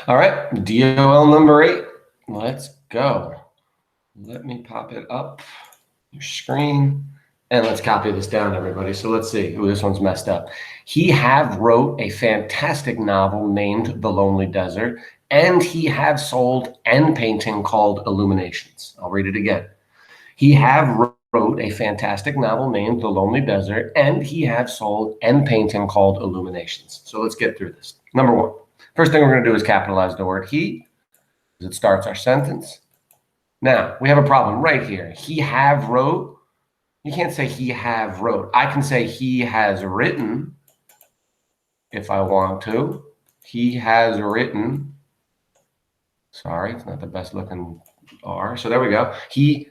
All right, DOL number 8. Let's go. Let me pop it up your screen. And let's copy this down, everybody. So let's see. Ooh, this one's messed up. He have wrote a fantastic novel named The Lonely Desert, and he have sold an painting called Illuminations. I'll read it again. He have wrote a fantastic novel named The Lonely Desert, and he have sold an painting called Illuminations. So let's get through this. Number 1. First thing we're going to do is capitalize the word he, because it starts our sentence. Now, we have a problem right here. He have wrote. You can't say he have wrote. I can say he has written if I want to. He has written. Sorry, it's not the best looking R. So there we go. He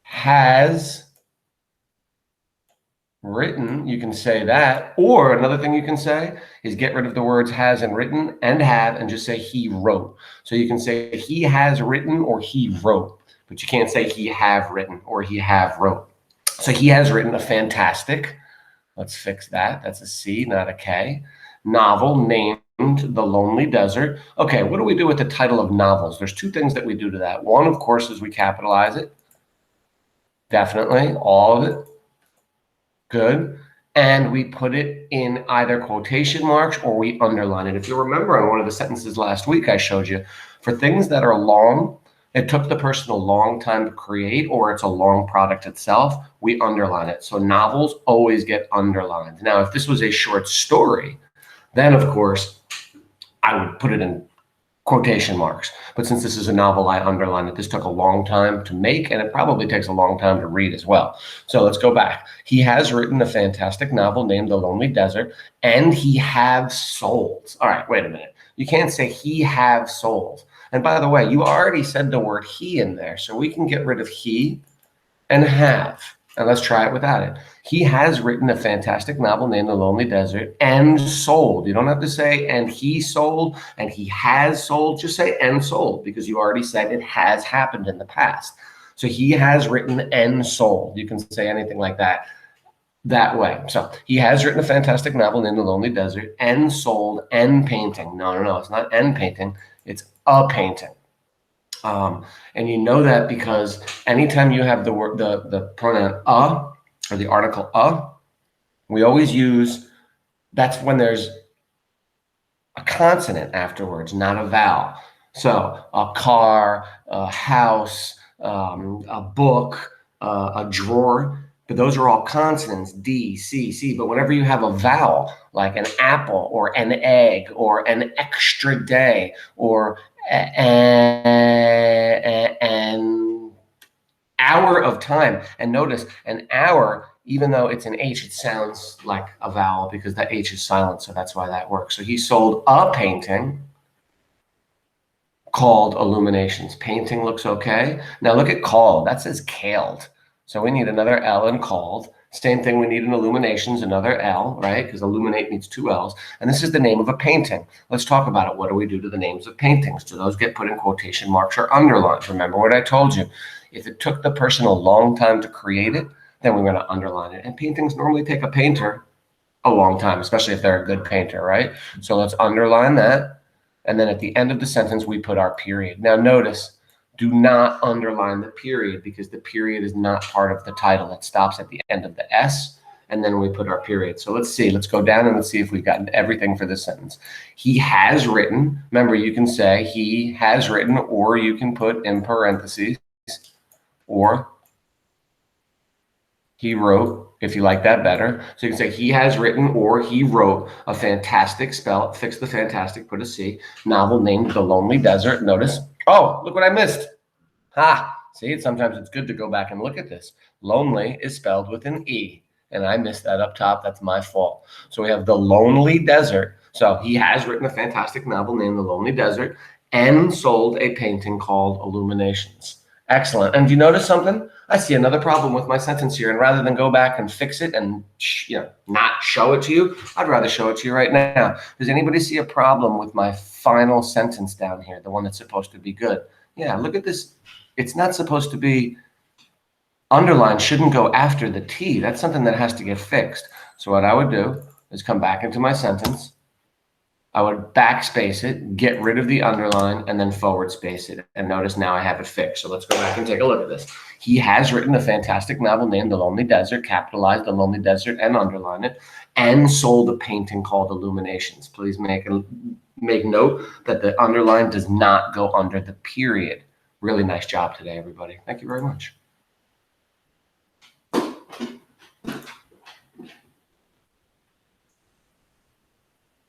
has written. You can say that. Or another thing you can say is get rid of the words has and written and have and just say he wrote. So you can say he has written or he wrote. But you can't say he have written or he have wrote. So he has written a fantastic, let's fix that. That's a C, not a K, novel named The Lonely Desert. Okay, what do we do with the title of novels? There's 2 things that we do to that. One, of course, is we capitalize it. Definitely, all of it. Good. And we put it in either quotation marks or we underline it. If you remember on one of the sentences last week I showed you, for things that are long, it took the person a long time to create, or it's a long product itself, we underline it. So novels always get underlined. Now, if this was a short story, then of course, I would put it in quotation marks. But since this is a novel, I underline it. This took a long time to make, and it probably takes a long time to read as well. So let's go back. He has written a fantastic novel named The Lonely Desert, and he have sold. All right, wait a minute. You can't say he have sold. And by the way, you already said the word he in there, so we can get rid of he and have. And let's try it without it. He has written a fantastic novel named The Lonely Desert and sold. You don't have to say and he sold and he has sold. Just say and sold because you already said it has happened in the past. So he has written and sold. You can say anything like that way. So he has written a fantastic novel named The Lonely Desert and sold an painting. No, it's not an painting. It's a painting. And you know that because anytime you have the word, the pronoun a or the article a, we always use, that's when there's a consonant afterwards, not a vowel. So a car, a house, a book, a drawer, but those are all consonants, D, C, C. But whenever you have a vowel, like an apple or an egg or an extra day or an hour of time, and notice an hour, even though it's an H, it sounds like a vowel because that H is silent, so that's why that works. So he sold a painting called Illuminations. Painting looks okay. Now look at called. That says called. So we need another L in called. Same thing, we need in Illuminations, another L, right? Because illuminate needs 2 L's. And this is the name of a painting. Let's talk about it. What do we do to the names of paintings? Do those get put in quotation marks or underlined? Remember what I told you. If it took the person a long time to create it, then we're going to underline it. And paintings normally take a painter a long time, especially if they're a good painter, right? So let's underline that. And then at the end of the sentence, we put our period. Now notice, do not underline the period because the period is not part of the title. It stops at the end of the S, and then we put our period. So let's see. Let's go down and let's see if we've gotten everything for this sentence. He has written. Remember, you can say he has written, or you can put in parentheses, or he wrote, if you like that better. So you can say he has written or he wrote a fantastic, spell, fix the fantastic, put a C, novel named The Lonely Desert. Notice, oh, look what I missed. See, sometimes it's good to go back and look at this. Lonely is spelled with an E, and I missed that up top. That's my fault. So we have The Lonely Desert. So he has written a fantastic novel named The Lonely Desert and sold a painting called Illuminations. Excellent. And do you notice something? I see another problem with my sentence here. And rather than go back and fix it and not show it to you, I'd rather show it to you right now. Does anybody see a problem with my final sentence down here, the one that's supposed to be good? Yeah, look at this. It's not supposed to be underlined, shouldn't go after the T. That's something that has to get fixed. So what I would do is come back into my sentence, I would backspace it, get rid of the underline, and then forward space it. And notice now I have it fixed. So let's go back and take a look at this. He has written a fantastic novel named The Lonely Desert, capitalized The Lonely Desert and underline it, and sold a painting called Illuminations. Please make note that the underline does not go under the period. Really nice job today, everybody. Thank you very much.